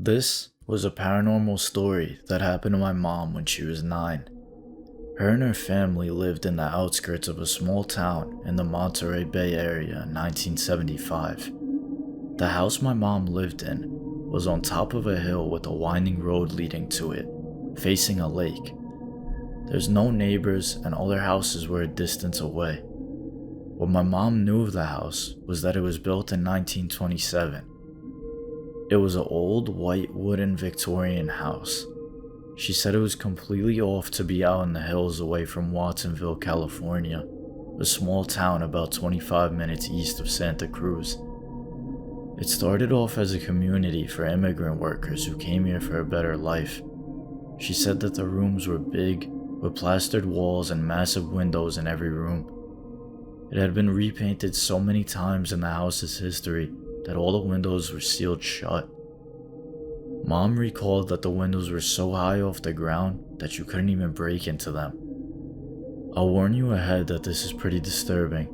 This was a paranormal story that happened to my mom when she was 9. Her and her family lived in the outskirts of a small town in the Monterey Bay area in 1975. The house my mom lived in was on top of a hill with a winding road leading to it, facing a lake. There's no neighbors and all their houses were a distance away. What my mom knew of the house was that it was built in 1927. It was an old white wooden Victorian house. She said it was completely off to be out in the hills away from Watsonville, California, a small town about 25 minutes east of Santa Cruz. It started off as a community for immigrant workers who came here for a better life. She said that the rooms were big, with plastered walls and massive windows in every room. It had been repainted so many times in the house's history that all the windows were sealed shut. Mom recalled that the windows were so high off the ground that you couldn't even break into them. I'll warn you ahead that this is pretty disturbing,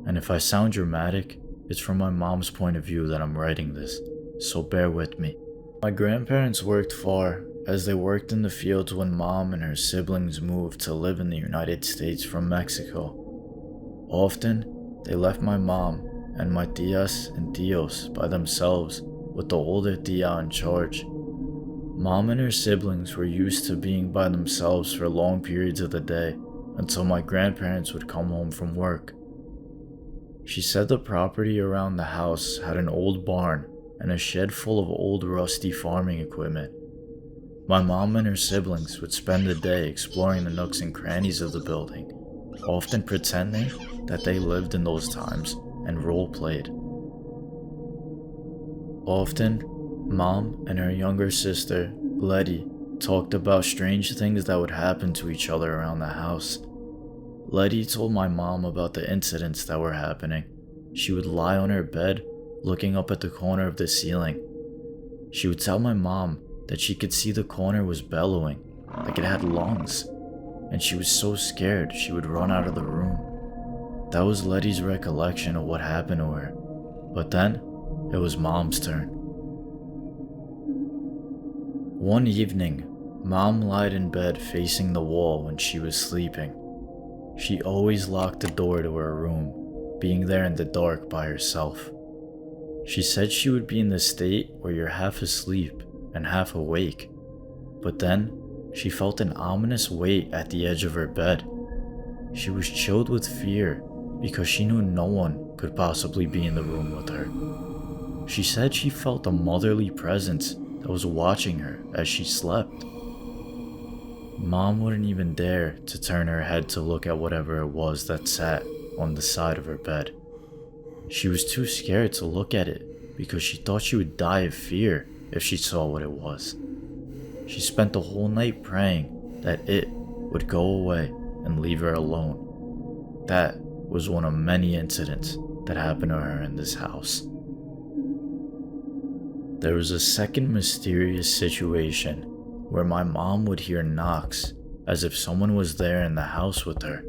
and if I sound dramatic, it's from my mom's point of view that I'm writing this, so bear with me. My grandparents worked far, as they worked in the fields when Mom and her siblings moved to live in the United States from Mexico. Often, they left my mom and my tias and tios by themselves with the older tia in charge. Mom and her siblings were used to being by themselves for long periods of the day until my grandparents would come home from work. She said the property around the house had an old barn and a shed full of old rusty farming equipment. My mom and her siblings would spend the day exploring the nooks and crannies of the building, often pretending that they lived in those times and role-played. Often, Mom and her younger sister, Letty, talked about strange things that would happen to each other around the house. Letty told my mom about the incidents that were happening. She would lie on her bed, looking up at the corner of the ceiling. She would tell my mom that she could see the corner was bellowing, like it had lungs, and she was so scared she would run out of the room. That was Letty's recollection of what happened to her. But then, it was Mom's turn. One evening, Mom lied in bed facing the wall when she was sleeping. She always locked the door to her room, being there in the dark by herself. She said she would be in the state where you're half asleep and half awake, but then she felt an ominous weight at the edge of her bed. She was chilled with fear because she knew no one could possibly be in the room with her. She said she felt a motherly presence that was watching her as she slept. Mom wouldn't even dare to turn her head to look at whatever it was that sat on the side of her bed. She was too scared to look at it because she thought she would die of fear if she saw what it was. She spent the whole night praying that it would go away and leave her alone. That was one of many incidents that happened to her in this house. There was a second mysterious situation where my mom would hear knocks as if someone was there in the house with her.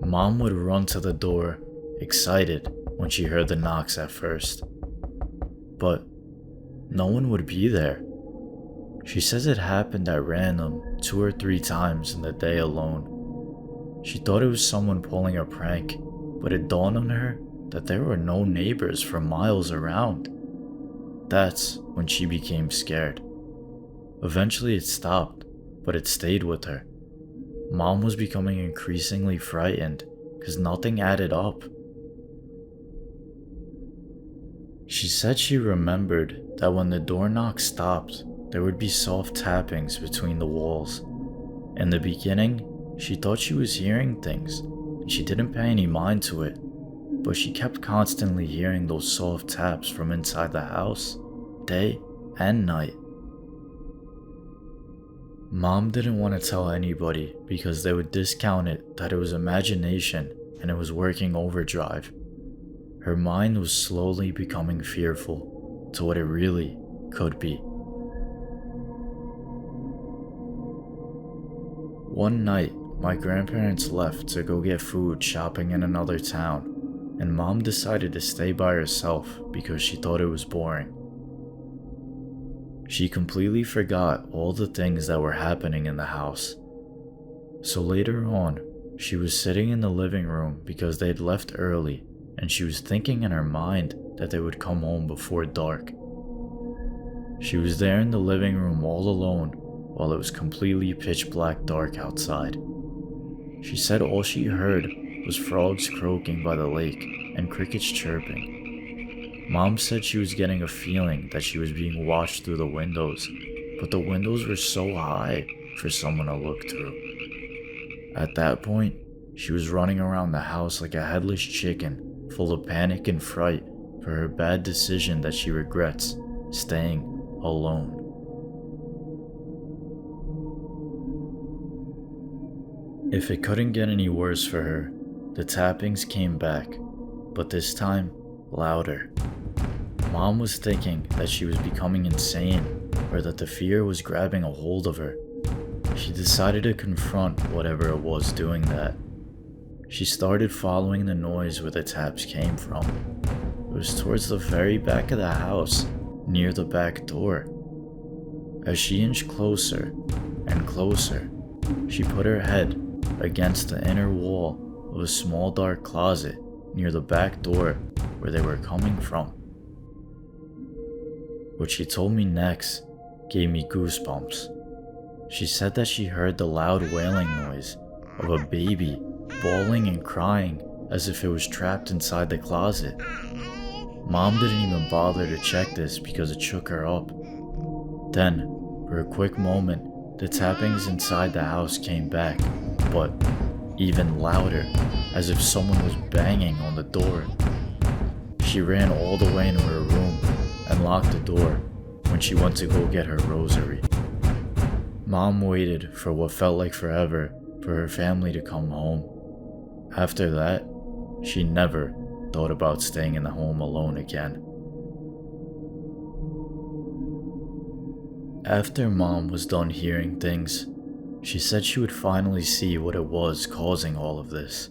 Mom would run to the door, excited when she heard the knocks at first. But no one would be there. She says it happened at random 2 or 3 times in the day alone. She thought it was someone pulling a prank, but it dawned on her that there were no neighbors for miles around. That's when she became scared. Eventually it stopped, but it stayed with her. Mom was becoming increasingly frightened because nothing added up. She said she remembered that when the door knock stopped, there would be soft tappings between the walls. In the beginning, she thought she was hearing things, and she didn't pay any mind to it, but she kept constantly hearing those soft taps from inside the house, day and night. Mom didn't want to tell anybody because they would discount it that it was imagination and it was working overdrive. Her mind was slowly becoming fearful to what it really could be. One night, my grandparents left to go get food shopping in another town, and Mom decided to stay by herself because she thought it was boring. She completely forgot all the things that were happening in the house. So later on, she was sitting in the living room because they'd left early, and she was thinking in her mind that they would come home before dark. She was there in the living room all alone while it was completely pitch black dark outside. She said all she heard was frogs croaking by the lake and crickets chirping. Mom said she was getting a feeling that she was being watched through the windows, but the windows were so high for someone to look through. At that point, she was running around the house like a headless chicken, full of panic and fright for her bad decision that she regrets, staying alone. If it couldn't get any worse for her, the tappings came back, but this time, louder. Mom was thinking that she was becoming insane, or that the fear was grabbing a hold of her. She decided to confront whatever it was doing that. She started following the noise where the taps came from. It was towards the very back of the house, near the back door. As she inched closer and closer, she put her head against the inner wall of a small dark closet near the back door where they were coming from. What she told me next gave me goosebumps. She said that she heard the loud wailing noise of a baby bawling and crying as if it was trapped inside the closet. Mom didn't even bother to check this because it shook her up. Then, for a quick moment, the tappings inside the house came back, but even louder, as if someone was banging on the door. She ran all the way into her room and locked the door when she went to go get her rosary. Mom waited for what felt like forever for her family to come home. After that, she never thought about staying in the home alone again. After Mom was done hearing things, she said she would finally see what it was causing all of this.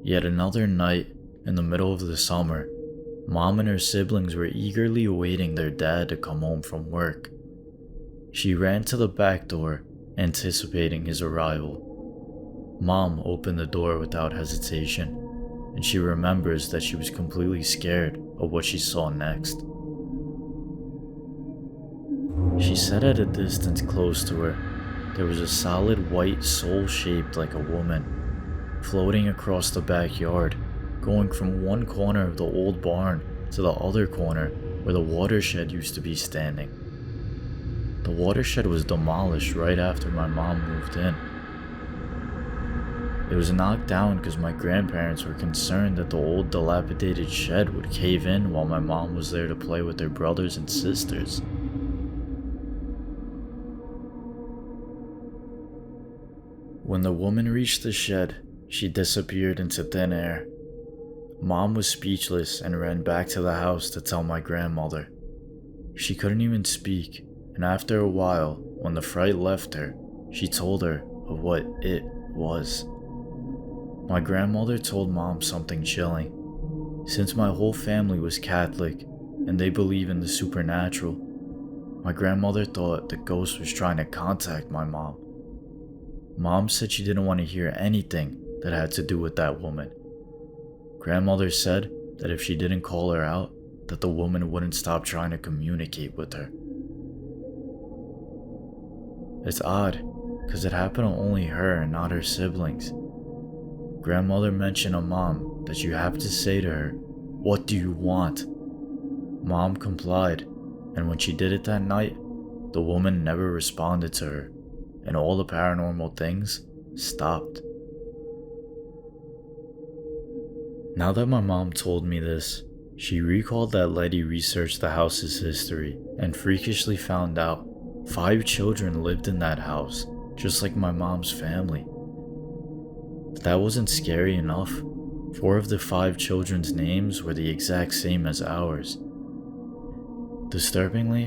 Yet another night, in the middle of the summer, Mom and her siblings were eagerly awaiting their dad to come home from work. She ran to the back door, anticipating his arrival. Mom opened the door without hesitation, and she remembers that she was completely scared of what she saw next. She said at a distance close to her, there was a solid white soul shaped like a woman, floating across the backyard, going from one corner of the old barn to the other corner where the watershed used to be standing. The watershed was demolished right after my mom moved in. It was knocked down because my grandparents were concerned that the old dilapidated shed would cave in while my mom was there to play with their brothers and sisters. When the woman reached the shed, she disappeared into thin air. Mom was speechless and ran back to the house to tell my grandmother. She couldn't even speak, and after a while, when the fright left her, she told her of what it was. My grandmother told Mom something chilling. Since my whole family was Catholic, and they believe in the supernatural, my grandmother thought the ghost was trying to contact my mom. Mom said she didn't want to hear anything that had to do with that woman. Grandmother said that if she didn't call her out, that the woman wouldn't stop trying to communicate with her. It's odd, because it happened to only her and not her siblings. Grandmother mentioned to Mom that you have to say to her, "What do you want?" Mom complied, and when she did it that night, the woman never responded to her, and all the paranormal things stopped. Now that my mom told me this, she recalled that Letty researched the house's history and freakishly found out 5 children lived in that house, just like my mom's family. But that wasn't scary enough. 4 of the 5 children's names were the exact same as ours. Disturbingly,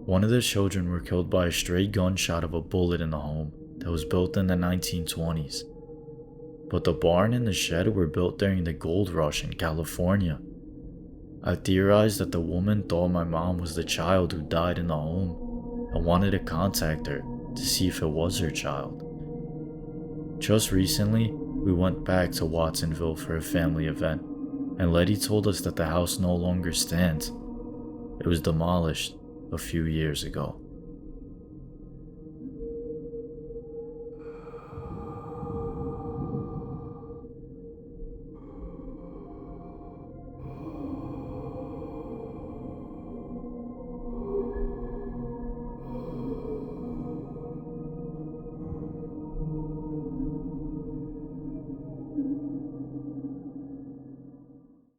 one of the children were killed by a stray gunshot of a bullet in the home that was built in the 1920s. But the barn and the shed were built during the gold rush in California. I theorized that the woman thought my mom was the child who died in the home. and wanted to contact her to see if it was her child. Just recently, we went back to Watsonville for a family event, and Letty told us that the house no longer stands. It was demolished a few years ago.